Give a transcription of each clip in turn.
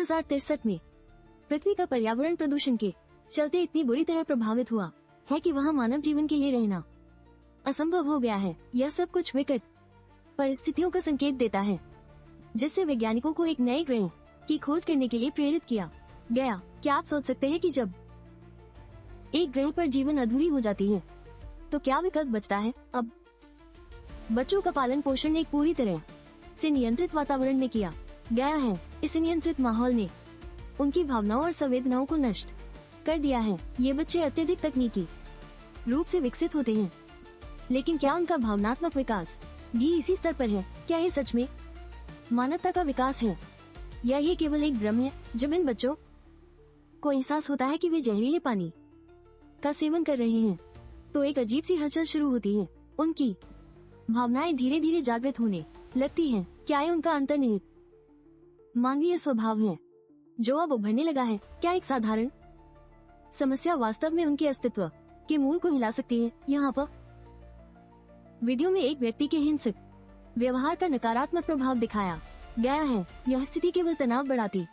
2063 में पृथ्वी का पर्यावरण प्रदूषण के चलते इतनी बुरी तरह प्रभावित हुआ है कि वहाँ मानव जीवन के लिए रहना असंभव हो गया है। यह सब कुछ विकट परिस्थितियों का संकेत देता है, जिससे वैज्ञानिकों को एक नए ग्रह की खोज करने के लिए प्रेरित किया गया। क्या आप सोच सकते हैं कि जब एक ग्रह पर जीवन अधूरी हो जाती है तो क्या विकल्प बचता है? अब बच्चों का पालन पोषण एक पूरी तरह से नियंत्रित वातावरण में किया गया है। इस नियंत्रित माहौल ने उनकी भावनाओं और संवेदनाओं को नष्ट कर दिया है। ये बच्चे अत्यधिक तकनीकी रूप से विकसित होते हैं, लेकिन क्या उनका भावनात्मक विकास भी इसी स्तर पर है? क्या ये सच में मानवता का विकास है या ये केवल एक भ्रम है? जब इन बच्चों को एहसास होता है कि वे जहरीले पानी का सेवन कर रहे हैं तो एक अजीब सी हलचल शुरू होती है। उनकी भावनाएं धीरे धीरे जागृत होने लगती हैं। क्या ये उनका अंतर्निहित मानवीय स्वभाव है जो अब उभरने लगा है? क्या एक साधारण समस्या वास्तव में उनके अस्तित्व के मूल को हिला सकती है? यहाँ पर वीडियो में एक व्यक्ति के हिंसक व्यवहार का नकारात्मक प्रभाव दिखाया गया है। यह स्थिति केवल तनाव बढ़ाती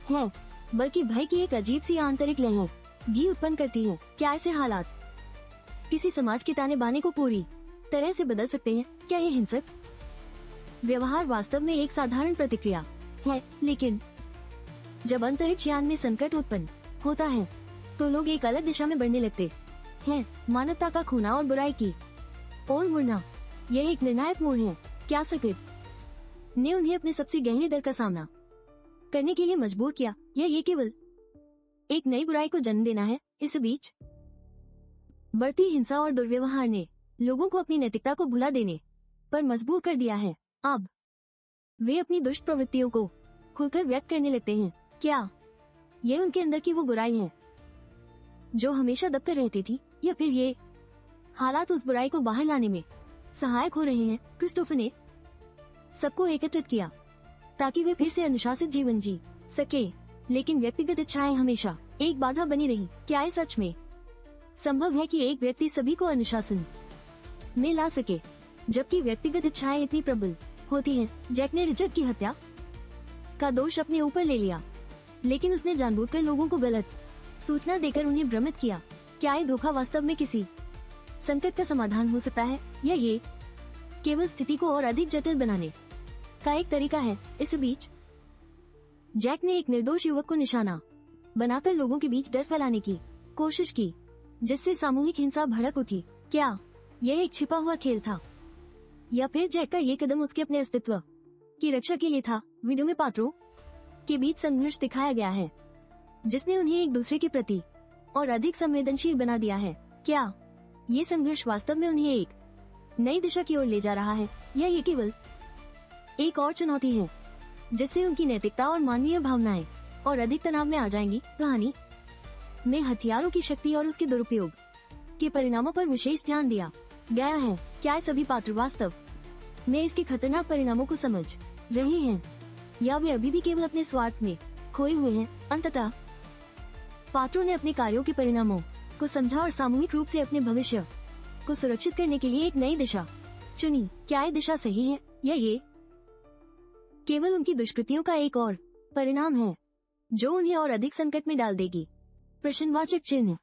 है, बल्कि भय की एक अजीब सी आंतरिक लहर भी उत्पन्न करती है। क्या ऐसे हालात किसी समाज के ताने बाने को पूरी तरह से बदल सकते हैं? क्या ये हिंसक व्यवहार वास्तव में एक साधारण प्रतिक्रिया है, लेकिन जब अंतरिक्ष यान में संकट उत्पन्न होता है तो लोग एक अलग दिशा में बढ़ने लगते हैं। मानवता का खोना और बुराई की ओर मुड़ना, यह एक निर्णायक मोड़ है। क्या संकट ने उन्हें अपने सबसे गहरे डर का सामना करने के लिए मजबूर किया या ये केवल एक नई बुराई को जन्म देना है? इस बीच बढ़ती हिंसा और दुर्व्यवहार ने लोगों को अपनी नैतिकता को भुला देने पर मजबूर कर दिया है। अब वे अपनी दुष्ट प्रवृत्तियों को खुलकर व्यक्त करने लगते हैं। क्या ये उनके अंदर की वो बुराई है जो हमेशा दबकर रहती थी, या फिर ये हालात उस बुराई को बाहर लाने में सहायक हो रहे हैं? क्रिस्टोफर ने सबको एकत्रित किया ताकि वे फिर से अनुशासित जीवन जी सके, लेकिन व्यक्तिगत इच्छाएं हमेशा एक बाधा बनी रही। क्या ये सच में संभव है कि एक व्यक्ति सभी को अनुशासन में ला सके, जबकि व्यक्तिगत इच्छाएं इतनी प्रबल होती हैं? जैक ने रिचर्ड की हत्या का दोष अपने ऊपर ले लिया, लेकिन उसने जानबूझकर लोगों को गलत सूचना देकर उन्हें भ्रमित किया। क्या ये धोखा वास्तव में किसी संकट का समाधान हो सकता है, या ये केवल स्थिति को और अधिक जटिल बनाने का एक तरीका है? इस बीच जैक ने एक निर्दोष युवक को निशाना बनाकर लोगों के बीच डर फैलाने की कोशिश की, जिससे सामूहिक हिंसा भड़क उठी। क्या यह एक छिपा हुआ खेल था, या फिर जैक का ये कदम उसके अपने अस्तित्व की रक्षा के लिए था? वीडियो में पात्रों के बीच संघर्ष दिखाया गया है, जिसने उन्हें एक दूसरे के प्रति और अधिक संवेदनशील बना दिया है। क्या ये संघर्ष वास्तव में उन्हें एक नई दिशा की ओर ले जा रहा है, या ये केवल एक और चुनौती है जिससे उनकी नैतिकता और मानवीय भावनाएं और अधिक तनाव में आ जाएंगी? कहानी में हथियारों की शक्ति और उसके दुरुपयोग के परिणामों पर विशेष ध्यान दिया गया है। क्या सभी पात्र वास्तव में इसके खतरनाक परिणामों को समझ रहे हैं, या वे अभी भी केवल अपने स्वार्थ में खोए हुए हैं? अंततः पात्रों ने अपने कार्यों के परिणामों को समझा और सामूहिक रूप से अपने भविष्य को सुरक्षित करने के लिए एक नई दिशा चुनी। क्या ये दिशा सही है, या ये केवल उनकी दुष्कृतियों का एक और परिणाम है जो उन्हें और अधिक संकट में डाल देगी? प्रश्नवाचक चिन्ह।